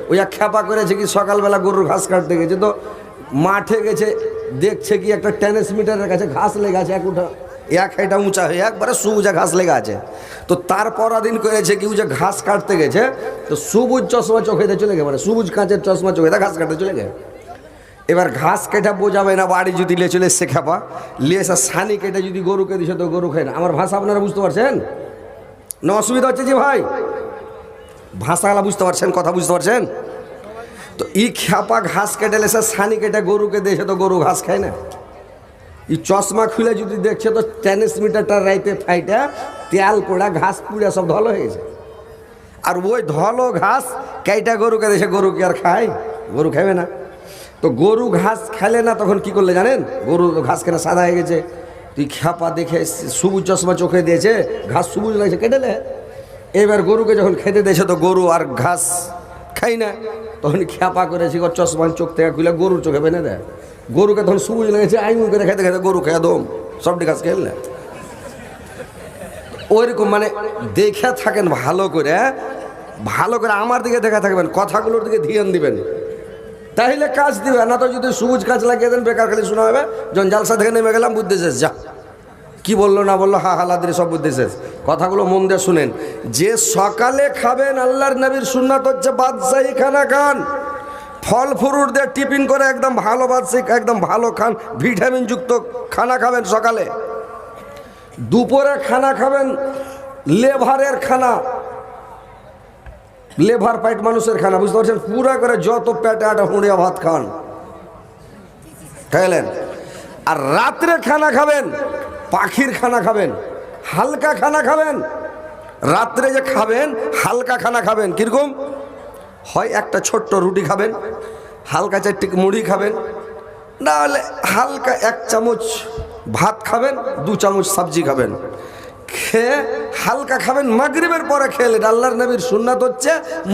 ওই এক খ্যাপা করেছে কি সকালবেলা গরুর ঘাস কাটতে গেছে, তো মাঠে গেছে, দেখছে কি একটা ট্রান্সমিটারের কাছে ঘাস লেগে আছে, এক হাইটা উঁচা হয়ে একবারে সবুজা ঘাস লেগে আছে। তো তারপর দিন করেছে কি যে ঘাস কাটতে গেছে, তো সবুজ চশমা চোখেতে চলে গে, মানে সবুজ কাঁচের চশমা চোখেতে ঘাস কাটতে চলে গে। এবার ঘাস কেটে বোঝাবে না, বাড়ি যদি লিয়ে চলে এসছে খ্যাপা লিয়ে এসে সানি কেটে যদি গরুকে দিছে তো গরু খায় না। আমার ভাষা আপনারা বুঝতে পারছেন না? অসুবিধা হচ্ছে যে ভাই ভাষাগুলা বুঝতে পারছেন, কথা বুঝতে পারছেন? তো ই খ্যাপা ঘাস কেটে এসে সানি কেটে গরুকে দিয়েছে তো গরু ঘাস খায় না। ই চশমা খুলে যদি দেখছে তো ট্রান্সমিটারটা রাইতে ফাইটা তেল পোড়া ঘাস পুড়া সব ধলো হয়ে গেছে। আর ওই ধলো ঘাস কেইটা গরুকে দিয়েছে, গরু কি আর খায়? গরু খাবে না। তো গরু ঘাস খেলে না, তখন কি করলে জানেন? গরু ঘাস খেলে সাদা হয়ে গেছে, তুই খ্যাপা দেখে সবুজ চশমা চোখে দিয়েছে, ঘাস সবুজ লাগছে, কেটেলে। এবার গরুকে যখন খেতে দিয়েছে তো গরু আর ঘাস খাই না, তখন খ্যাপা করেছি চশমা চোখ থেকে খুলে গরুর চোখে বেঁধে দেয়। গরুকে তখন সবুজ লেগেছে, আইন করে খেতে খেতে গরু খেয়ে দম সবটি ঘাস খেলে। ওইরকম মানে দেখে থাকেন ভালো করে, ভালো করে আমার দিকে দেখা থাকবেন, কথাগুলোর দিকে ধ্যান দিবেন, তাহলে কাজ দিবে না। তো যদি সবুজ কাজ লাগিয়ে দেন বেকার খালি শোনা হবে। যখন জালসা থেকে নেমে গেলাম বুদ্ধি শেষ, যা কি বললো না বললো হা হালাদের সব বুদ্ধি শেষ। কথাগুলো মন দিয়ে শুনেন। যে সকালে খাবেন, আল্লাহর নবীর সুন্নাত হচ্ছে বাদশাহী খানা খান, ফল ফ্রুট দিয়ে টিফিন করে একদম ভালো বাদশাহী একদম ভালো খান, ভিটামিন যুক্ত খানা খাবেন সকালে। দুপুরে খানা খাবেন লেভারের খানা, লেভার পাইট মানুষের খানা, বুঝতে পারছেন? পুরা করে যত পেটে আটা হুঁড়িয়া ভাত খান খাইলেন। আর রাত্রে খানা খাবেন পাখির খানা খাবেন, হালকা খানা খাবেন। রাত্রে যে খাবেন হালকা খানা খাবেন, কিরকম হয়? একটা ছোট্ট রুটি খাবেন, হালকা 4টি মুড়ি খাবেন, না হলে হালকা 1 চামচ ভাত খাবেন, 2 চামচ সবজি খাবেন, খেয়ে হালকা খাবেন। মাগরিবের পরে খেলেন, আল্লাহর নবীর সুন্নাত হচ্ছে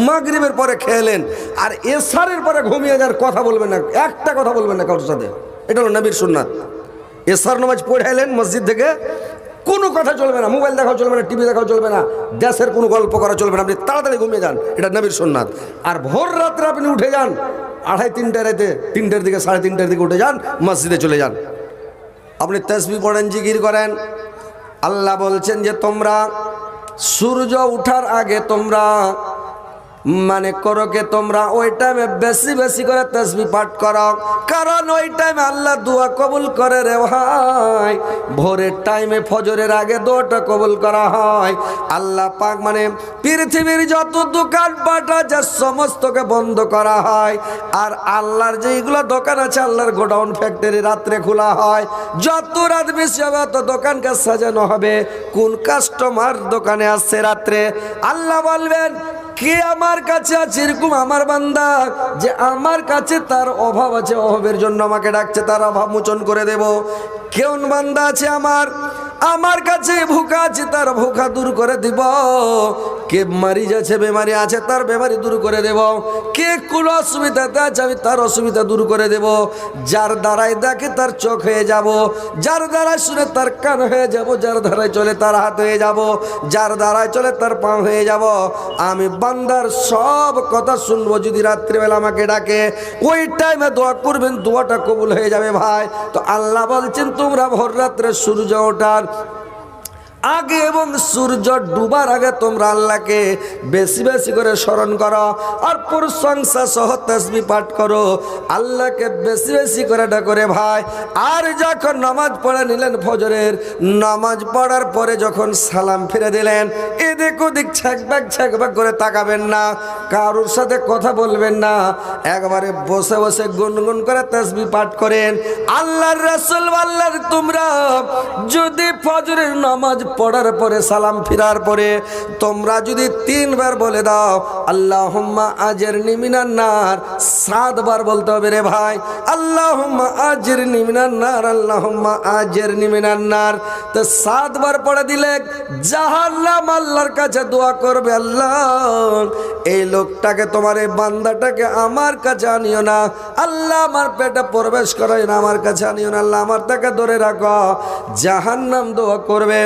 মাগরিবের পরে খেলেন। আর এশারের পরে ঘুমিয়ে যাওয়ার কথা বলবেন না, একটা কথা বলবেন না কারোর সাথে, এটা হলো নবীর সুন্নাত। এশার নামাজ পড়াইলেন মসজিদ থেকে, কোনো কথা চলবে না, মোবাইল দেখাও চলবে না, টিভি দেখাও চলবে না, দেশের কোনো গল্প করা চলবে না, আপনি তাড়াতাড়ি ঘুমিয়ে যান, এটা নবীর সুন্নাত। আর ভোর রাত্রে আপনি উঠে যান 2:30-3টা রাতে, 3টের দিকে 3:30টার দিকে উঠে যান, মসজিদে চলে যান, আপনি তাসবিহ পড়েন, জিকির করেন। আল্লাহ বলছেন যে তোমরা সূর্য উঠার আগে তোমরা মানে করো কে তোমরা ওই টাইমে বেশি বেশি করে তাসবিহ পাঠ করো, কারণ ওই টাইমে আল্লাহ দোয়া কবুল করে রে ভাই। ভোরের টাইমে ফজরের আগে দোয়াটা কবুল করা হয়। আল্লাহ পাক মানে পৃথিবীর যত দোকান পাট আছে সমস্তকে বন্ধ করা হয়। আর আল্লাহর যেইগুলো দোকান আছে, আল্লাহর গোডাউন ফ্যাক্টরি রাত্রে খোলা হয়। যত রাত বেশি হবে তত দোকানকে সাজানো হবে। কোন কাস্টমার দোকানে আসছে রাত্রে, আল্লাহ বলবেন কে আমার কাছে আছে এরকম আমার বান্দা যে আমার কাছে তার অভাব আছে, অভাবের জন্য আমাকে ডাকছে, তার অভাব মোচন করে দেব। কেমন বান্দা আছে আমার কাছে ভুকা আছে, তার ভুকা দূর করে দিব। কে মারি যাচ্ছে, বেমারি আছে, তার বেমারি দূর করে দেব। কে কোন অসুবিধাতে আছে, আমি তার অসুবিধা দূর করে দেব। যার দ্বারাই দেখে তার চোখ হয়ে যাব, যার দ্বারাই শুনে তার কান হয়ে যাব, যার দ্বারাই চলে তার হাত হয়ে যাব, যার দ্বারাই চলে তার পা হয়ে যাব। আমি বান্দার সব কথা শুনবো। যদি রাত্রিবেলা আমাকে ডাকে ওই টাইমে দোয়া করবেন, দোয়াটা কবুল হয়ে যাবে ভাই। তো আল্লাহ বলছেন তোমরা ভোর রাত্রে সূর্য ওঠার আগে এবং সূর্য ডুবার আগে তোমরা আল্লাহকে বেশি বেশি করে স্মরণ করো আর প্রশংসা সহ তাসবিহ পাঠ করো, আল্লাহকে বেশি বেশি করে ডাকো রে ভাই। আর যখন নামাজ পড়ে নিলেন ফজরের, নামাজ পড়ার পরে যখন সালাম ফিরে দিলেন, এদিক ওদিক ছ্যাকবাক করে তাকাবেন না, কারোর সাথে কথা বলবেন না, একবারে বসে বসে গুনগুন করে তাসবিহ পাঠ করেন। আল্লাহর রাসূল আল্লাহর তোমরা যদি ফজরের নামাজ পড়ার পরে সালাম ফিরার পরে তোমরা যদি 3 বার বলে দাও আল্লাহুম্মা আজরনি মিনান নার, 7 বার বলতে হবে রে ভাই। আল্লাহুম্মা আজরনি মিনান নার, আল্লাহুম্মা আজরনি মিনান নার। তো 7 বার পড়ে দিলে জাহান্নাম আল্লাহর কাছে দোয়া করবে, আল্লাহ এই লোকটাকে, তোমার এই বান্দাটাকে আমার কাছে আনিও না, আল্লাহ আমার পেটে প্রবেশ করাই না, আমার কাছে আনিও না, আল্লাহ আমার তাকে ধরে রাখো। জাহান্নাম দোয়া করবে।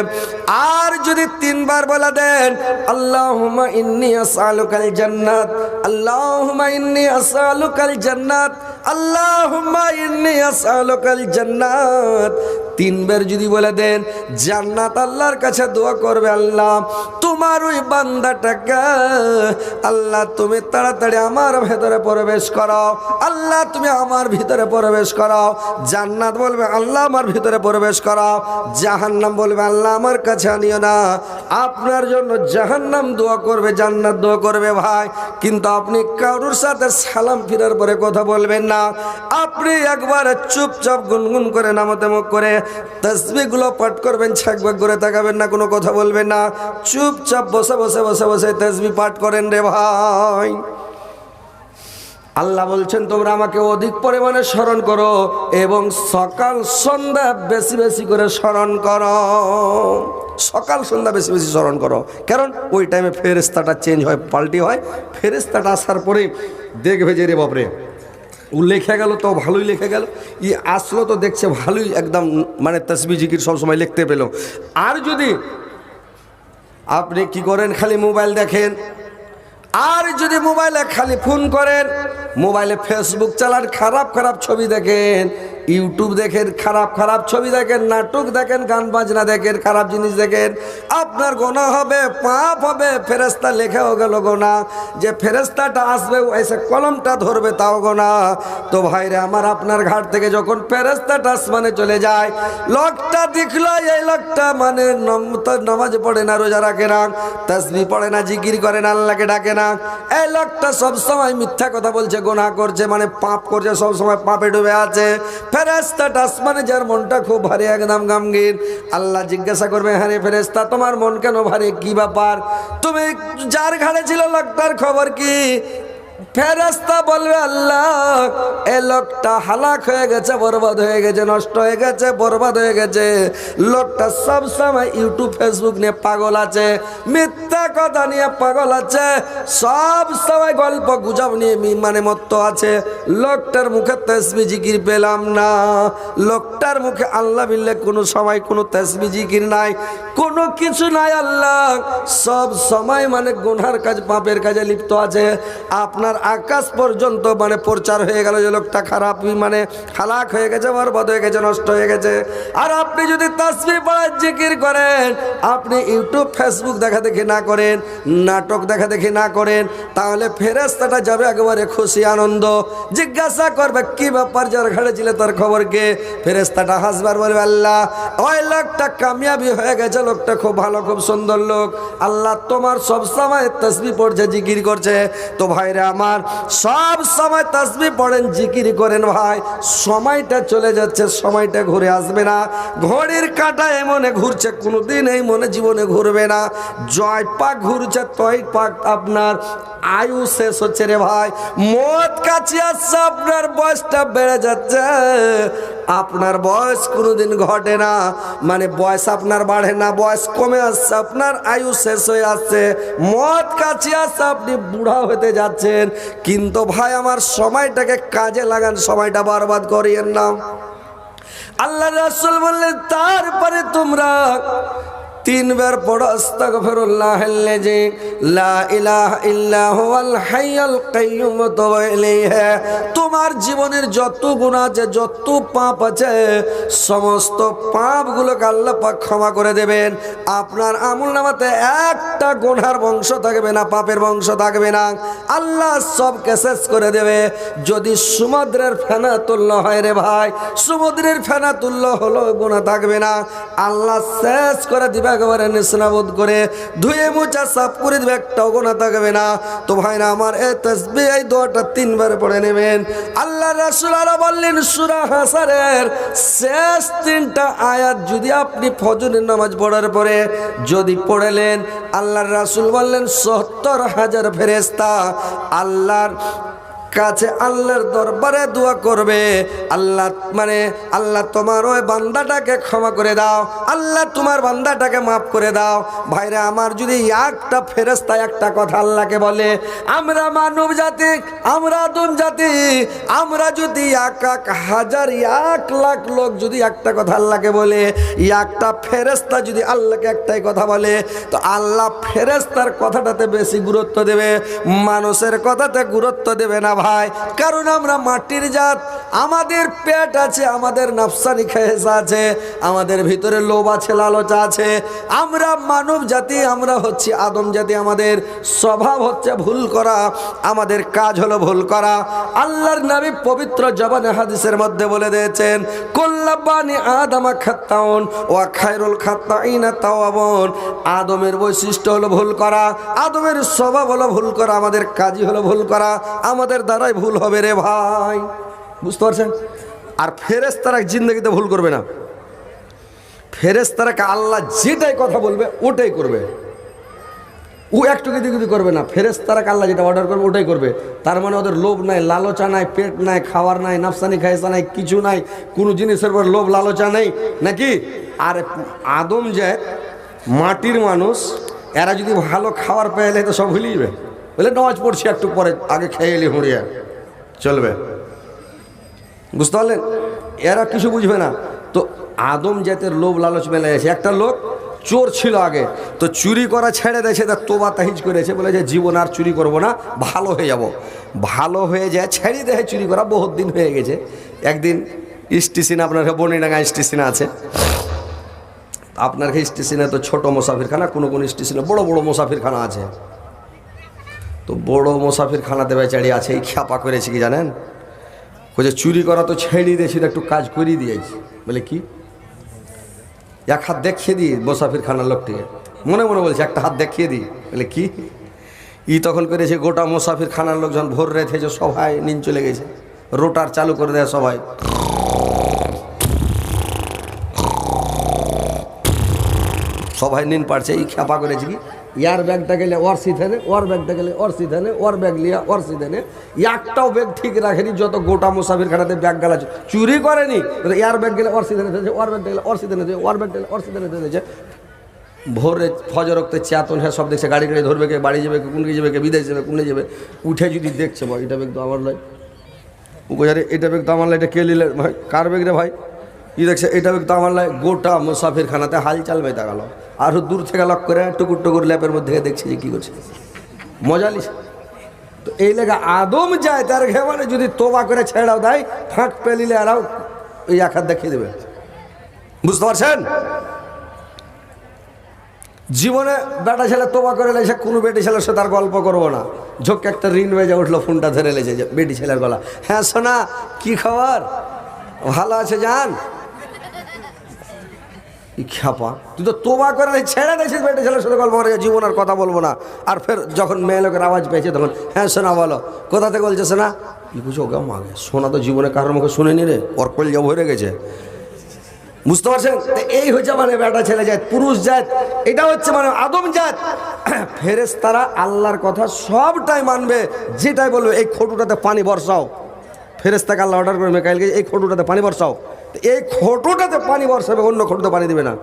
আর যদি 3 বার বলে দেন আল্লাহুম্মা ইন্নী আসআলুকাল জান্নাত, আল্লাহুম্মা ইন্নী আসআলুকাল জান্নাত, আল্লাহুম্মা ইন্নী আসআলুকাল জান্নাত, 3 বার যদি বলে দেন জান্নাত আল্লাহর কাছে দোয়া করবে, আল্লাহ তোমার ওই বান্দাটাকে আল্লাহ তুমি তাড়াতাড়ি আমার ভেতরে প্রবেশ করাও, আল্লাহ তুমি আমার ভিতরে প্রবেশ করাও। জান্নাত বলবে আল্লাহ আমার ভিতরে প্রবেশ করাও, জাহান্নাম বলবে আল্লাহ আমার কাছে আনিও না। আপনার জন্য জাহান্নাম দোয়া করবে, জান্নাত দোয়া করবে ভাই, কিন্তু আপনি কারোর সাথে সালাম ফিরার পরে কথা বলবেন না। আপনি একবার চুপচাপ গুনগুন করে নামতে মুখ করে তাসবিহগুলো পাঠ করবেন, ছাকবাক করে তাকাবেন না, কোনো কথা বলবেন না, চুপচাপ বসে বসে বসে বসে তাসবিহ পাঠ করেন রে ভাই। আল্লাহ বলছেন তোমরা আমাকে অধিক পরিমাণে স্মরণ করো এবং সকাল সন্ধ্যা বেশি বেশি করে স্মরণ করো। সকাল সন্ধ্যা বেশি বেশি স্মরণ করো, কারণ ওই টাইমে ফেরেশতাটা চেঞ্জ হয়, পাল্টি হয়। ফেরেশতাটা আসার পরে দেখবে যে রে বাপরে ও লেখে গেল তো ভালোই লেখে গেল, ই আসলো তো দেখছে ভালোই একদম মানে তাসবিহ জিকির সবসময় লিখতে পেল। আর যদি আপনি কি করেন খালি মোবাইল দেখেন, আর যদি মোবাইলে খালি ফোন করেন, মোবাইলে ফেসবুক চালান, খারাপ খারাপ ছবি দেখেন, ইউটিউব দেখেন, খারাপ খারাপ ছবি দেখেন, নাটক দেখেন, গান বাজনা দেখেন, খারাপ জিনিস দেখেন, আপনার গুনাহ হবে, পাপ হবে। ফেরেশতা লেখাও গেল গুনাহ, যে ফেরেশতাটা আসবে এসে কলমটা ধরবে তাও গুনাহ। তো ভাইরে আমার আপনার ঘাট থেকে যখন ফেরেশতাটা আসমানে চলে যায়, লোকটা দেখলো এই লোকটা মানে নামাজ পড়ে না, রোজা রাখে না, তাসবিহ পড়ে না, জিকির করে না, আল্লাহকে ডাকে না, এই লোকটা সবসময় মিথ্যা কথা বলছে, গুনাহ করছে, মানে পাপ করছে, সবসময় পাপে ডুবে আছে। ফেরেশতাটা আসমানে যার মনটা খুব ভারী, একদম গমগীন, আল্লাহ জিজ্ঞাসা করবে হ্যাঁ রে ফেরেশতা তোমার মন কেন ভারী, কি ব্যাপার, তুমি যার ঘাড়ে ছিল লোকটার খবর কি? ফেরেশতা বলবে আল্লাহ এই লোকটা হালাক হয়ে গেছে, বরবাদ হয়ে গেছে, নষ্ট হয়ে গেছে, বরবাদ হয়ে গেছে। লোকটা সব সময় ইউটিউব ফেসবুক নিয়ে পাগল আছে, মিথ্যা কথা নিয়ে পাগল আছে, সব সময় গল্প গুজব নিয়ে মানে মত্ত আছে। লোকটার মুখে তাসবিহ জিকির পেলাম না, লোকটার মুখে আল্লাহ বিল্লাহ কোনো সময় কোনো তাসবিহ জিকির নাই, কোনো কিছু নাই। আল্লাহ সব সময় মানে গুনার কাজ, পাপের কাজে লিপ্ত আছে। আপনার আকাশ পর্যন্ত মানে প্রচার হয়ে গেল যে লোকটা খারাপ, মানে হালাক হয়ে গেছে, বরবাদ হয়ে গেছে, নষ্ট হয়ে গেছে। আর আপনি যদি তাসবিহ পড়ার জিকির করেন, আপনি ইউটিউব ফেসবুক দেখা দেখি না করেন, নাটক দেখা দেখি না করেন, তাহলে ফেরেশতাটা যাবে একেবারে খুশি আনন্দ, জিজ্ঞাসা করবে কি ব্যাপার, যার ঘাড়ে ছিল তার খবর কে? ফেরেশতাটা হাসবার বলবে আল্লাহ ওই লোকটা কামিয়াবি হয়ে গেছে, লোকটা খুব ভালো, খুব সুন্দর লোক, আল্লাহ তোমার সব সময় তাসবিহ পড়ছে, জিকির করছে। তো ভাইরা আমার সব সময় তাসবিহ পড়েন, জিকির করেন ভাই, সময়টা চলে যাচ্ছে, সময়টা ঘুরে আসবে না। ঘড়ির কাঁটা এমনে ঘুরছে, কোনোদিন এই মনে জীবনে ঘুরবে না। জয় পাক ঘুরছে, তয় পাক আপনার আয়ু শেষ হচ্ছে রে ভাই, মত কাছে আসছে, আপনার বয়সটা বেড়ে যাচ্ছে। আপনার বয়স কোনোদিন ঘটে না, মানে বয়স আপনার বাড়ে না, বয়স কমে আসছে, আপনার আয়ু শেষ হয়ে আসছে, মত কাছে আসছে, আপনি বুড়া হতে যাচ্ছেন। কিন্তু ভাই আমার সময়টাকে কাজে লাগান, সময়টা বরবাদ করিয়েন না। আল্লাহ রাসূল বললেন তারপরে তোমরা 3 বার পড়ো আস্তাগফিরুল্লাহাল্লাযী লা ইলাহা ইল্লা হুয়াল হাইয়ুল কাইয়্যুম ওয়া তুবু ইলাইহি। তোমার জীবনের যত গুনাহ আছে, যত পাপ আছে, সমস্ত পাপগুলোকে আল্লাহ পাক ক্ষমা করে দেবেন। আপনার আমলনামাতে একটা গুনার বংশ থাকবে না, পাপের বংশ থাকবে না, আল্লাহ সবকে শেষ করে দেবে। যদি সমুদ্রের ফেনা তুল্য হয় রে ভাই, সমুদ্রের ফেনা তুল্য হলো গুনাহ থাকবে না, আল্লাহ শেষ করে দিবে, একেবারে নিসনাবোধ করে ধুয়ে মুছা সাফ করে দিবে, একটাও গুনাহ থাকবে না। তো ভাইরা আমার এই তাসবিহ, এই দোয়াটা 3 বার পড়ে নেবেন। আল্লাহ রাসূল আরো বললেন সূরা হাসরের শেষ 3টা আয়াত যদি আপনি ফজরের নামাজ পড়ার পরে যদি পড়লেন, আল্লাহর রাসূল বললেন ৭০,০০০ ফেরেশতা আল্লাহর কাছে আল্লাহর দরবারে দোয়া করবে, আল্লাহ মানে আল্লাহ তোমার ওই বান্দাটাকে ক্ষমা করে দাও, আল্লাহ তোমার বান্দাটাকে মাফ করে দাও। ভাইরা আমার, যদি একটা ফেরেশতা একটা কথা আল্লাহকে বলে, আমরা মানব জাতি, আমরা আদম জাতি, আমরা যদি এক হাজার 1,00,000 লোক যদি একটা কথা আল্লাহকে বলে, একটা ফেরেশতা যদি আল্লাহকে একটাই কথা বলে, তো আল্লাহ ফেরেশতার কথাটাতে বেশি গুরুত্ব দেবে, মানুষের কথাতে গুরুত্ব দেবে না ভাই। কারণ আমরা মাটির জাত, আমাদের পেট আছে, আমাদের নাফসানি খেয়েসা আছে, আমাদের ভিতরে লোভ আছে, লালচা আছে। আমরা মানব জাতি, আমরা হচ্ছে আদম জাতি, আমাদের স্বভাব হচ্ছে ভুল করা, আমাদের কাজ হলো ভুল করা। আল্লাহর নবী পবিত্র জবানে হাদিসের মধ্যে বলে দিয়েছেন, কুল্লাবানি আদমা খাত্তাউন ওয়া খায়রুল খাত্তাইনা তাওয়াবুন। আদমের বৈশিষ্ট্য হলো ভুল করা, আদমের স্বভাব হলো ভুল করা, আমাদের কাজই হলো ভুল করা, আমাদের দ্বারাই ভুল হবে রে ভাই। বুঝতে পারছেন? আর ফেরেশতারা জিন্দেগিতে ভুল করবে না। ফেরেশতারাকে আল্লাহ যেটাই কথা বলবে ওটাই করবে, ও একটু কিছু করবে না। ফেরেশতারাকে আল্লাহ যেটা অর্ডার করবে ওটাই করবে। তার মানে ওদের লোভ নাই, লালচা নাই, পেট নাই, খাওয়ার নাই, নাফসানি খায়সা নাই, কিছু নাই, কোনো জিনিসের পর লোভ লালচা নেই নাকি। আর আদম যে মাটির মানুষ, এরা যদি ভালো খাবার পেয়ে তো সব ভুলিয়ে যাবে, বলে নামাজ পড়ছি একটু পরে, আগে খেয়ে এলি হুঁড়িয়া চলবে। বুঝতে পারলেন? এরা কিছু বুঝবে না। তো আদম জাতের লোভ লালচ মেলে গেছে। একটা লোক চোর ছিল আগে, তো চুরি করা ছেড়ে দিয়েছে, তা তোবা তাহিজ করেছে, বলে যে জীবন আর চুরি করব না, ভালো হয়ে যাব। ভালো হয়ে যায়, ছেড়ে দেয় চুরি করা, বহুত দিন হয়ে গেছে। একদিন স্টেশন, আপনার বনিডাঙ্গা স্টেশন আছে, আপনার স্টেশনে তো ছোট মুসাফিরখানা, কোনো স্টেশনে বড় বড় মুসাফিরখানা আছে। তো বড় মুসাফিরখানাতে বেচারি আছে, এই খ্যাপা করেছে কি জানেন, বলছে চুরি করা তো ছেড়ে দিয়েছি, একটু কাজ করিয়ে দিয়েছি। বলে কি? এক হাত দেখিয়ে দিই মুসাফিরখানার লোকটিকে, মনে মনে বলছে একটা হাত দেখিয়ে দিই। বলে কি? ই তখন করেছে, গোটা মুসাফিরখানার লোকজন ভোর রেখেছে, সবাই নিন চলে গেছে, রোটার চালু করে দেয় সবাই, সবাই নিন পারছে। এই খ্যাপা করেছে কি, ইয়ার ব্যাগটা গেলে ওর সিধেনে, ওর ব্যাগটা গেলে ওর সিধেনে, ওর ব্যাগ লিয়া ওর সিধেনে, একটাও ব্যাগ ঠিক রাখেনি। যত গোটা মুসাফিরখানাতে ব্যাগ গেলা চুরি করেনি, ইয়ার ব্যাগ গেলে ওর সিধেনে দিয়েছে, ওর ব্যাগটা গেলে ওর সিধেনে দিয়েছে, ওর ব্যাগটা গেলে ওর সিধেনে দিয়েছে। ভোরে ফজর রক্তে চেতন হ্যাঁ সব দেখছে, গাড়ি গাড়ি ধরবে, কে বাড়ি যাবে, কে কোন যাবে, কে বিদেশ যাবে, কোনে যাবে, উঠে যদি দেখছে ভাই এটা ব্যাগ তো আমার লাই, উজারে এটা ব্যাগ তো আমার লাই, এটা কে নিলে ভাই, কার ব্যাগ রে ভাই, ই দেখছে এটা ব্যাগ তো আমার লাই। গোটা মুসাফিরখানাতে হালচাল বেঁধে গেল। আরও দূর থেকে লক করে টুকুর টুকুর ল্যাপের মধ্যে দেখছে যে কী করছে, মজা লিস। তো এই লেগে আদম যায় তার ঘে, মানে যদি তোবা করে ছেড়াও দেয়, ফাঁক পেলিলে আরাও ওই এক হাত দেখিয়ে দেবে। বুঝতে পারছেন? জীবনে বেটা ছেলে তোবা করে লেছে, কোনো বেটি ছেলের সাথে তার গল্প করবো না। ঝোঁক একটা রিং বেজে উঠলো, ফোনটা ধরে লেছে যে বেটি ছেলের গলা, হ্যাঁ সোনা কি খবর, ভালো আছে জান। খ্যাপা, তুই তো তোবা করে ছেড়ে দিয়েছিস, বেটে ছেলের সাথে গল্প করে, জীবন আর কথা বলবো না। আর ফের যখন মেয়ে লোকের আওয়াজ পেয়েছে তখন, হ্যাঁ সোনা বলো, কোথা থেকে বলছে সোনা? কি বুঝো ওকে মাগে, সোনা তো জীবনে কারোর মুখে শুনেনি রে, ওর কল যা ভরে গেছে। বুঝতে পারছেন? এই হচ্ছে মানে বেটা ছেলে জাত, পুরুষ জাত, এটা হচ্ছে মানে আদম জাত। ফেরেশতারা আল্লাহর কথা সবটাই মানবে, যেটাই বলবে। এই খটুটাতে পানি বর্ষাও, ফেরেশতাকে আল্লাহ অর্ডার করে মিকাইলকে, এই খটুটাতে পানি বর্ষাও। এই খটুটাতে পানি বর্ষাবে, অন্য খটুতে পানি দিবে না।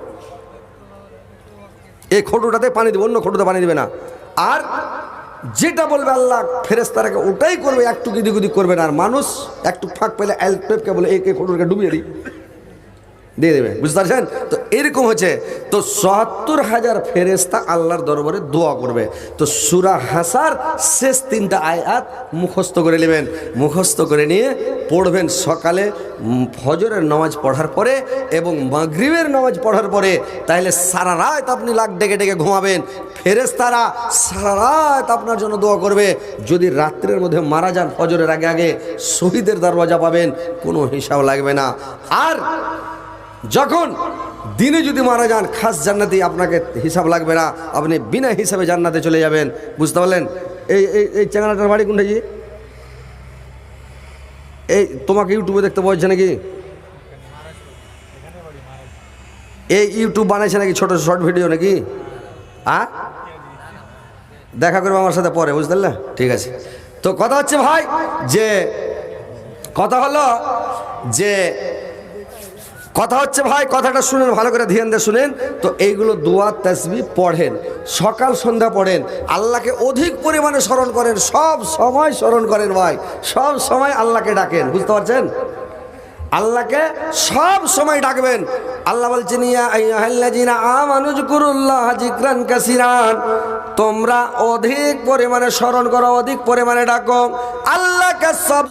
এই খটুটাতে পানি দিবে, অন্য খটুতে পানি দিবে না। আর যেটা বলবে আল্লাহ ফেরেশতারাকে ওটাই করবে, একটু দিক ওদিক করবে না। আর মানুষ একটু ফাঁক পেলে এলপেপকে বলে এই খটুটাকে ডুবিয়ে দিই, দিয়ে দেবে। বুঝতে পারছেন? তো এরকম হচ্ছে। তো ৭০,০০০ ফেরেশতা আল্লাহর দরবারে দোয়া করবে। তো সূরা হাসার শেষ ৩টা আয়াত মুখস্থ করে নেবেন, মুখস্থ করে নিয়ে পড়বেন সকালে ফজরের নামাজ পড়ার পরে এবং মাগরিবের নামাজ পড়ার পরে। তাইলে সারা রাত আপনি লাখ ডেকে ডেকে ঘুমাবেন, ফেরেশতারা সারা রাত আপনার জন্য দোয়া করবে। যদি রাত্রের মধ্যে মারা যান ফজরের আগে আগে, শহীদের দরওয়াজা পাবেন, কোনো হিসাব লাগবে না। আর যখন দিনে যদি মারা যান, খাস জান্নাতি, আপনাকে হিসাব লাগবে না, আপনি বিনা হিসাবে জান্নাতে চলে যাবেন। বুঝতে পারলেন? এই এই এই চ্যাংড়াটার বাড়ি কোনটা? জি, এই তোমাকে ইউটিউবে দেখতে বলছে নাকি? এই ইউটিউব বানাইছে নাকি, ছোট শর্ট ভিডিও নাকি? দেখা করবে আমার সাথে পরে, বুঝতে পারলে? ঠিক আছে। তো কথা হচ্ছে ভাই যে কথা হলো যে কথা হচ্ছে ভাই, কথাটা শুনেন ভালো করে, ধ্যান দিয়ে শুনেন। তো এইগুলো দোয়া তাসবিহ পড়েন, সকাল সন্ধ্যা পড়েন, আল্লাহকে অধিক পরিমাণে স্মরণ করেন, সব সময় স্মরণ করেন ভাই, সব সময় আল্লাহকে ডাকেন, বুঝতে পারছেন? আল্লাহকে সব সময় ডাকবেন। আল্লাহ বলছেন ইয়া আইয়ুহাল্লাযীনা আমানু যিকুরুল্লাহ যিকরান কাসীরান, তোমরা অধিক পরিমাণে স্মরণ করো, অধিক পরিমাণে ডাকো আল্লাহকে। সব